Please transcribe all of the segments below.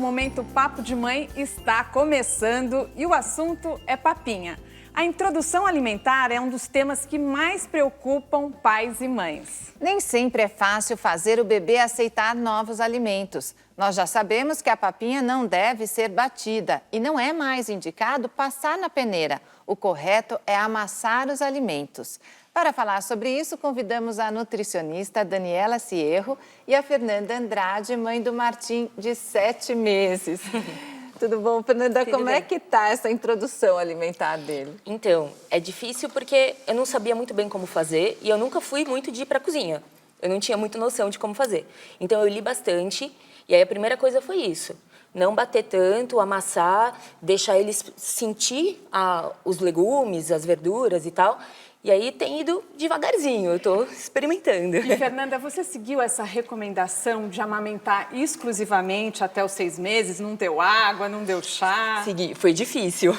Momento Papo de Mãe está começando e o assunto é papinha. A introdução alimentar é um dos temas que mais preocupam pais e mães. Nem sempre é fácil fazer o bebê aceitar novos alimentos. Nós já sabemos que a papinha não deve ser batida e não é mais indicado passar na peneira. O correto é amassar os alimentos. Para falar sobre isso, convidamos a nutricionista Daniela Cierro e a Fernanda Andrade, mãe do Martim, de 7 meses. Tudo bom, Fernanda? Como é que tá essa introdução alimentar dele? Então, é difícil porque eu não sabia muito bem como fazer e eu nunca fui muito de ir para a cozinha. Eu não tinha muita noção de como fazer. Então, eu li bastante e aí a primeira coisa foi isso. Não bater tanto, amassar, deixar eles sentir os legumes, as verduras e tal. E aí tem ido devagarzinho, eu estou experimentando. E, Fernanda, você seguiu essa recomendação de amamentar exclusivamente até os 6 meses? Não deu água, não deu chá? Segui, foi difícil.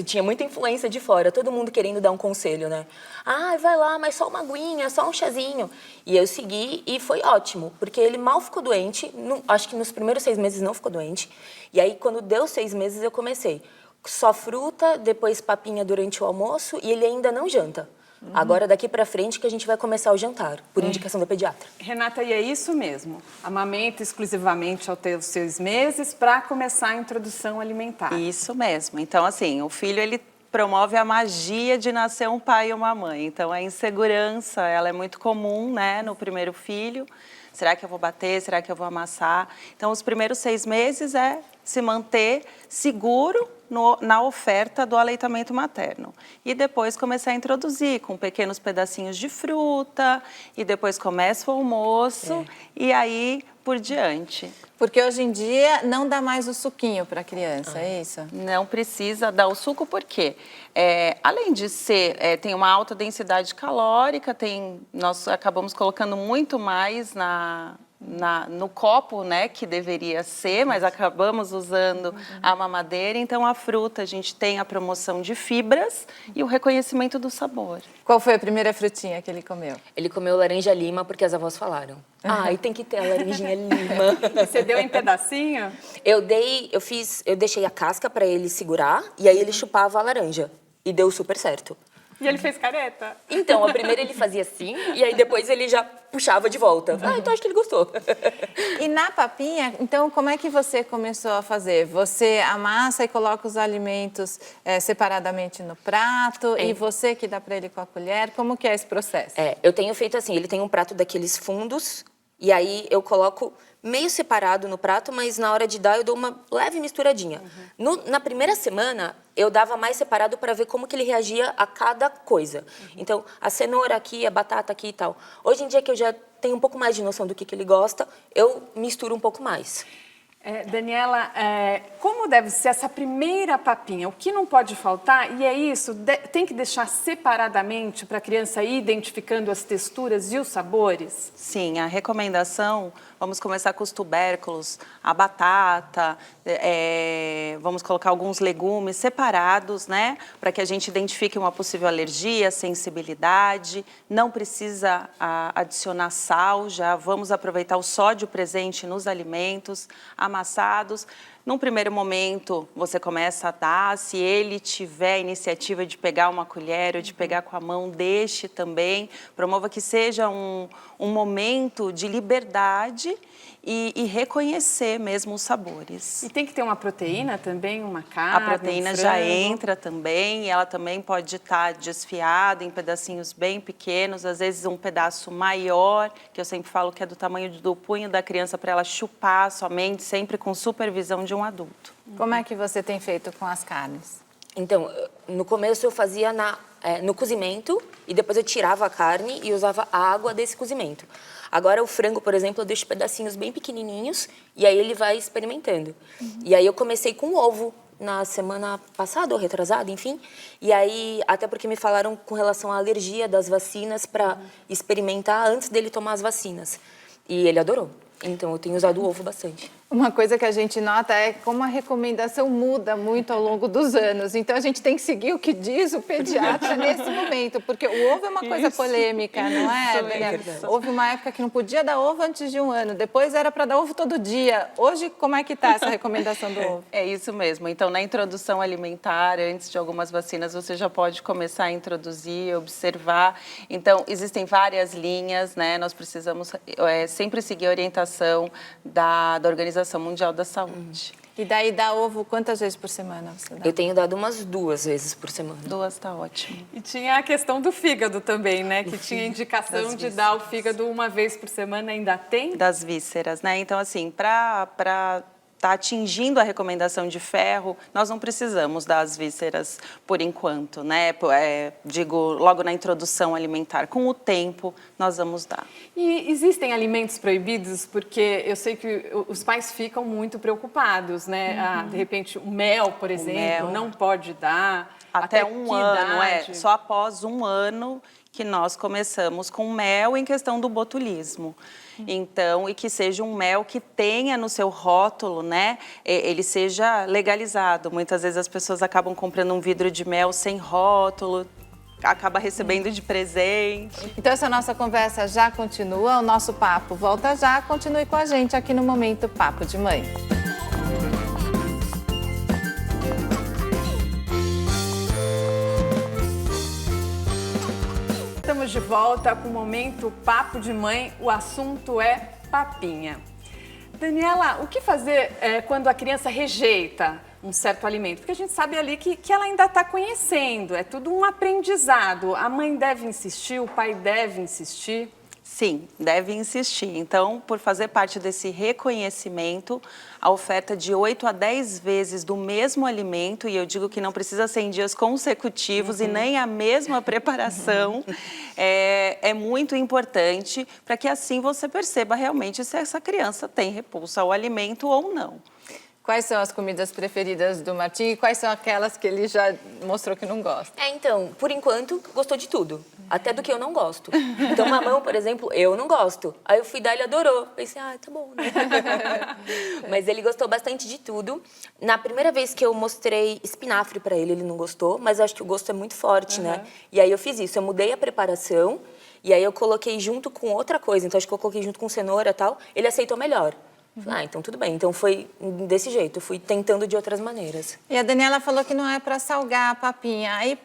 Tinha muita influência de fora, todo mundo querendo dar um conselho, né? Ah, vai lá, mas só uma aguinha, só um chazinho. E eu segui e foi ótimo, porque ele mal ficou doente, acho que nos primeiros 6 meses não ficou doente. E aí, quando deu 6 meses, eu comecei. Só fruta, depois papinha durante o almoço e ele ainda não janta. Agora, daqui pra frente, que a gente vai começar o jantar, por indicação da pediatra. Renata, e é isso mesmo? Amamenta exclusivamente até os 6 meses para começar a introdução alimentar. Isso mesmo. Então, assim, o filho, ele promove a magia de nascer um pai e uma mãe. Então, a insegurança, ela é muito comum, né, no primeiro filho. Será que eu vou bater? Será que eu vou amassar? Então, os primeiros 6 meses é se manter seguro na oferta do aleitamento materno. E depois começar a introduzir com pequenos pedacinhos de fruta, e depois começa o almoço, e aí por diante. Porque hoje em dia não dá mais o suquinho para a criança, é isso? Não precisa dar o suco, porque além de ser, tem uma alta densidade calórica, nós acabamos colocando muito mais no copo, né, que deveria ser, mas acabamos usando a mamadeira. Então, a fruta, a gente tem a promoção de fibras e o reconhecimento do sabor. Qual foi a primeira frutinha que ele comeu? Ele comeu laranja-lima porque as avós falaram. Ah, e tem que ter a laranjinha-lima. Você deu em pedacinho? Eu deixei a casca para ele segurar e aí ele chupava a laranja. E deu super certo. E ele fez careta? Então, a primeira ele fazia assim, e aí depois ele já puxava de volta. Ah, então acho que ele gostou. E na papinha, então, como é que você começou a fazer? Você amassa e coloca os alimentos separadamente no prato, e você que dá para ele com a colher? Como que é esse processo? Eu tenho feito assim, ele tem um prato daqueles fundos, e aí eu coloco meio separado no prato, mas na hora de dar eu dou uma leve misturadinha. Na primeira semana, eu dava mais separado para ver como que ele reagia a cada coisa. Então, a cenoura aqui, a batata aqui e tal. Hoje em dia que eu já tenho um pouco mais de noção do que ele gosta, eu misturo um pouco mais. Daniela, como deve ser essa primeira papinha? O que não pode faltar? E é isso, tem que deixar separadamente para a criança ir identificando as texturas e os sabores? Sim, a recomendação, vamos começar com os tubérculos, a batata, vamos colocar alguns legumes separados, né? Para que a gente identifique uma possível alergia, sensibilidade. Não precisa adicionar sal, já vamos aproveitar o sódio presente nos alimentos amassados. Num primeiro momento, você começa a dar, se ele tiver iniciativa de pegar uma colher ou de pegar com a mão, deixe também. Promova que seja um momento de liberdade e reconhecer mesmo os sabores. E tem que ter uma proteína também, uma carne, a proteína já entra também, e ela também pode estar desfiada em pedacinhos bem pequenos, às vezes um pedaço maior, que eu sempre falo que é do tamanho do punho da criança, para ela chupar somente, sempre com supervisão de um adulto. Como é que você tem feito com as carnes? Então, no começo eu fazia no cozimento e depois eu tirava a carne e usava a água desse cozimento. Agora o frango, por exemplo, eu deixo pedacinhos bem pequenininhos e aí ele vai experimentando. E aí eu comecei com ovo na semana passada ou retrasada, enfim. E aí, até porque me falaram com relação à alergia das vacinas para experimentar antes dele tomar as vacinas. E ele adorou. Então, eu tenho usado o ovo bastante. Uma coisa que a gente nota é como a recomendação muda muito ao longo dos anos. Então, a gente tem que seguir o que diz o pediatra nesse momento, porque o ovo é uma coisa polêmica, não é, Daniela? Houve uma época que não podia dar ovo antes de 1 ano, depois era para dar ovo todo dia. Hoje, como é que está essa recomendação do ovo? É isso mesmo. Então, na introdução alimentar, antes de algumas vacinas, você já pode começar a introduzir, observar. Então, existem várias linhas, né? Nós precisamos sempre seguir a orientação da Organização Mundial da Saúde. E daí dá ovo quantas vezes por semana você dá? Eu tenho dado umas 2 vezes por semana. 2 está ótimo. E tinha a questão do fígado também, né? Que tinha indicação de dar o fígado 1 vez por semana, ainda tem? Das vísceras, né? Então, assim, para estar atingindo a recomendação de ferro, nós não precisamos das vísceras por enquanto, né? Digo, logo na introdução alimentar. Com o tempo, nós vamos dar. E existem alimentos proibidos? Porque eu sei que os pais ficam muito preocupados, né? De repente, o mel, por exemplo, não pode dar. Até 1 que ano, idade? só após 1 ano que nós começamos com mel em questão do botulismo. Então, e que seja um mel que tenha no seu rótulo, né, ele seja legalizado. Muitas vezes as pessoas acabam comprando um vidro de mel sem rótulo, acaba recebendo de presente. Então, essa nossa conversa já continua, o nosso papo volta já. Continue com a gente aqui no Momento Papo de Mãe. Estamos de volta com o Momento Papo de Mãe. O assunto é papinha. Daniela, o que fazer quando a criança rejeita um certo alimento? Porque a gente sabe ali que ela ainda está conhecendo, é tudo um aprendizado. A mãe deve insistir, o pai deve insistir. Sim, deve insistir. Então, por fazer parte desse reconhecimento, a oferta de 8 a 10 vezes do mesmo alimento, e eu digo que não precisa ser em dias consecutivos e nem a mesma preparação, é muito importante para que assim você perceba realmente se essa criança tem repulsa ao alimento ou não. Quais são as comidas preferidas do Martim e quais são aquelas que ele já mostrou que não gosta? Então, por enquanto, gostou de tudo. Até do que eu não gosto. Então, mamão, por exemplo, eu não gosto. Aí eu fui dar, ele adorou. Pensei, tá bom, né? Mas ele gostou bastante de tudo. Na primeira vez que eu mostrei espinafre pra ele, ele não gostou. Mas eu acho que o gosto é muito forte, né? E aí eu fiz isso, eu mudei a preparação. E aí eu coloquei junto com outra coisa. Então, acho que eu coloquei junto com cenoura e tal. Ele aceitou melhor. Então tudo bem. Então foi desse jeito, eu fui tentando de outras maneiras. E a Daniela falou que não é para salgar a papinha. Aí,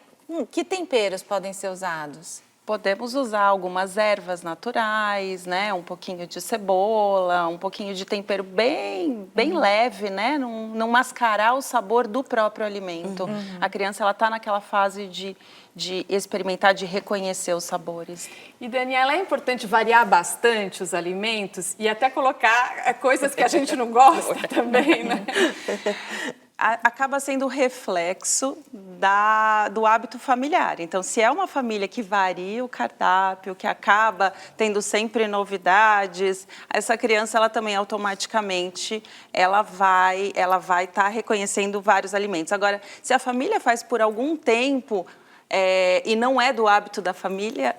que temperos podem ser usados? Podemos usar algumas ervas naturais, né? Um pouquinho de cebola, um pouquinho de tempero bem leve, né? Não mascarar o sabor do próprio alimento. A criança, ela está naquela fase de experimentar, de reconhecer os sabores. E, Daniela, é importante variar bastante os alimentos e até colocar coisas que a gente não gosta também, né? Acaba sendo reflexo do hábito familiar. Então, se é uma família que varia o cardápio, que acaba tendo sempre novidades, essa criança, ela também automaticamente, ela vai estar reconhecendo vários alimentos. Agora, se a família faz por algum tempo e não é do hábito da família,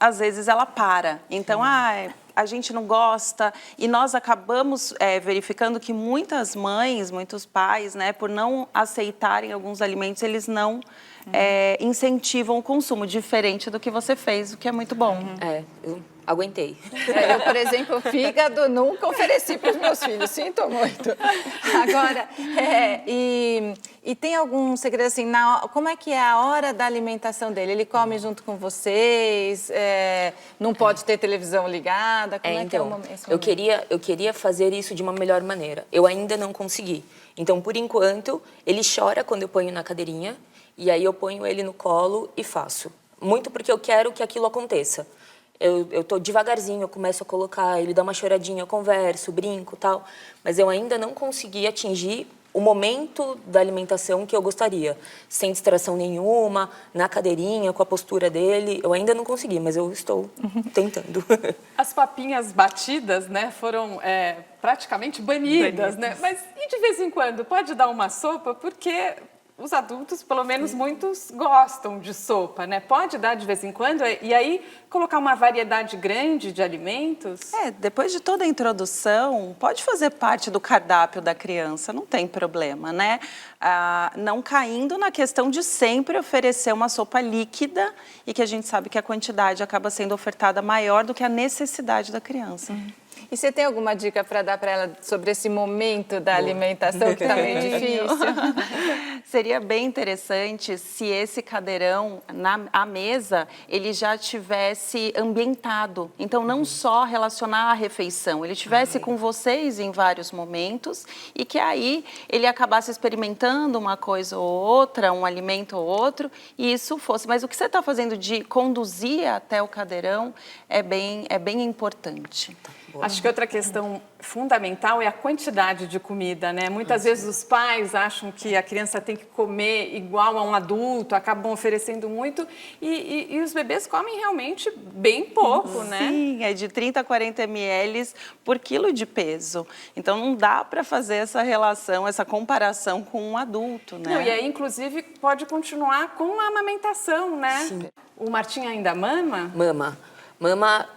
às vezes ela para. Então, a gente não gosta, e nós acabamos verificando que muitas mães, muitos pais, né, por não aceitarem alguns alimentos, eles não incentivam o consumo, diferente do que você fez, o que é muito bom. Eu aguentei. Eu, por exemplo, fígado nunca ofereci para os meus filhos, sinto muito. Agora, e tem algum segredo assim, como é que é a hora da alimentação dele? Ele come junto com vocês? Não pode ter televisão ligada? Como é que é esse momento? Eu queria fazer isso de uma melhor maneira. Eu ainda não consegui. Então, por enquanto, ele chora quando eu ponho na cadeirinha, e aí eu ponho ele no colo e faço. Muito porque eu quero que aquilo aconteça. Eu tô devagarzinho, eu começo a colocar, ele dá uma choradinha, eu converso, brinco e tal. Mas eu ainda não consegui atingir o momento da alimentação que eu gostaria. Sem distração nenhuma, na cadeirinha, com a postura dele. Eu ainda não consegui, mas eu estou tentando. As papinhas batidas, né, foram praticamente banidas, né? Mas e de vez em quando pode dar uma sopa, porque os adultos, pelo menos muitos, gostam de sopa, né? Pode dar de vez em quando e aí colocar uma variedade grande de alimentos? Depois de toda a introdução, pode fazer parte do cardápio da criança, não tem problema, né? Não caindo na questão de sempre oferecer uma sopa líquida e que a gente sabe que a quantidade acaba sendo ofertada maior do que a necessidade da criança. E você tem alguma dica para dar para ela sobre esse momento da alimentação que está meio difícil? Seria bem interessante se esse cadeirão, à mesa, ele já tivesse ambientado. Então, não só relacionar à refeição, ele estivesse com vocês em vários momentos e que aí ele acabasse experimentando uma coisa ou outra, um alimento ou outro, e isso fosse. Mas o que você está fazendo de conduzir até o cadeirão é bem importante. Acho que outra questão fundamental é a quantidade de comida, né? Muitas vezes os pais acham que a criança tem que comer igual a um adulto, acabam oferecendo muito e os bebês comem realmente bem pouco, né? Sim, é de 30 a 40 ml por quilo de peso. Então, não dá para fazer essa relação, essa comparação com um adulto, né? Não, e aí, inclusive, pode continuar com a amamentação, né? Sim. O Martim ainda mama? Mama,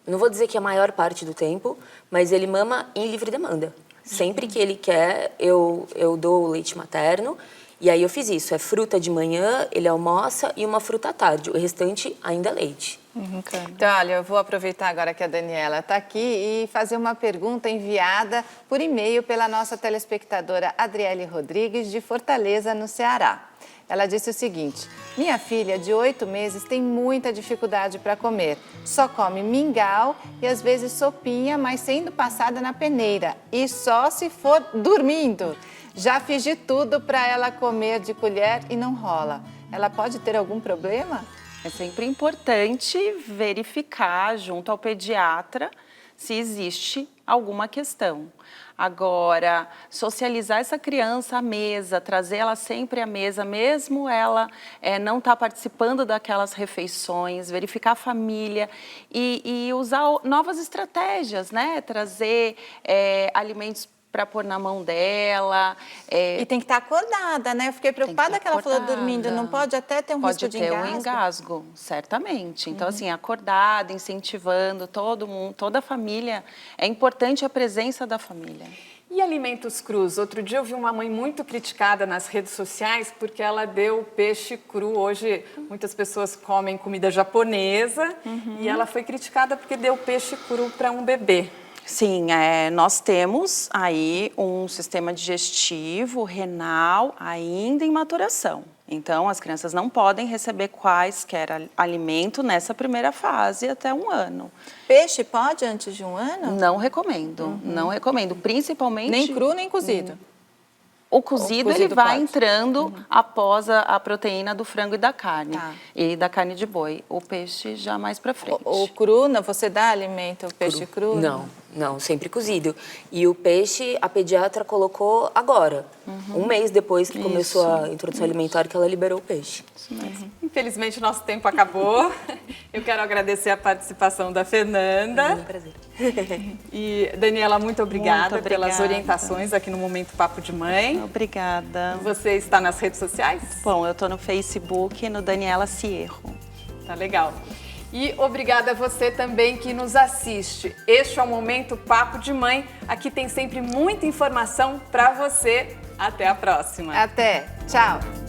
não vou dizer que é a maior parte do tempo, mas ele mama em livre demanda. Sempre que ele quer, eu dou o leite materno. E aí eu fiz isso, é fruta de manhã, ele almoça e uma fruta à tarde. O restante ainda é leite. Então, olha, eu vou aproveitar agora que a Daniela está aqui e fazer uma pergunta enviada por e-mail pela nossa telespectadora Adriele Rodrigues, de Fortaleza, no Ceará. Ela disse o seguinte: minha filha de 8 meses tem muita dificuldade para comer. Só come mingau e às vezes sopinha, mas sendo passada na peneira. E só se for dormindo. Já fiz de tudo para ela comer de colher e não rola. Ela pode ter algum problema? É sempre importante verificar junto ao pediatra se existe alguma questão. Agora, socializar essa criança à mesa, trazer ela sempre à mesa, mesmo ela não estar participando daquelas refeições, verificar a família e usar novas estratégias, né? Trazer alimentos para pôr na mão dela. E tem que estar acordada, né? Eu fiquei preocupada que ela falou dormindo. Não pode até ter um risco de engasgo? Pode ter um engasgo, certamente. Então, assim, acordada, incentivando todo mundo, toda a família. É importante a presença da família. E alimentos crus? Outro dia eu vi uma mãe muito criticada nas redes sociais porque ela deu peixe cru. Hoje muitas pessoas comem comida japonesa e ela foi criticada porque deu peixe cru para um bebê. Sim, nós temos aí um sistema digestivo, renal, ainda em maturação. Então, as crianças não podem receber quaisquer alimento nessa primeira fase até 1 ano. Peixe pode antes de 1 ano? Não recomendo, não recomendo, principalmente... Nem cru, nem cozido? O cozido ele vai pode. entrando após a proteína do frango e da carne. Tá. E da carne de boi. O peixe já mais pra frente. O cru, você dá alimento, peixe cru? Não, sempre cozido. E o peixe, a pediatra colocou agora, 1 mês depois que começou a introdução alimentar, que ela liberou o peixe. Infelizmente, nosso tempo acabou. Eu quero agradecer a participação da Fernanda. É um prazer. E, Daniela, muito obrigada pelas orientações aqui no Momento Papo de Mãe. Obrigada. Você está nas redes sociais? Bom, eu estou no Facebook, no Daniela Cierro. Tá legal. E obrigada a você também que nos assiste. Este é o Momento Papo de Mãe. Aqui tem sempre muita informação para você. Até a próxima. Até. Tchau.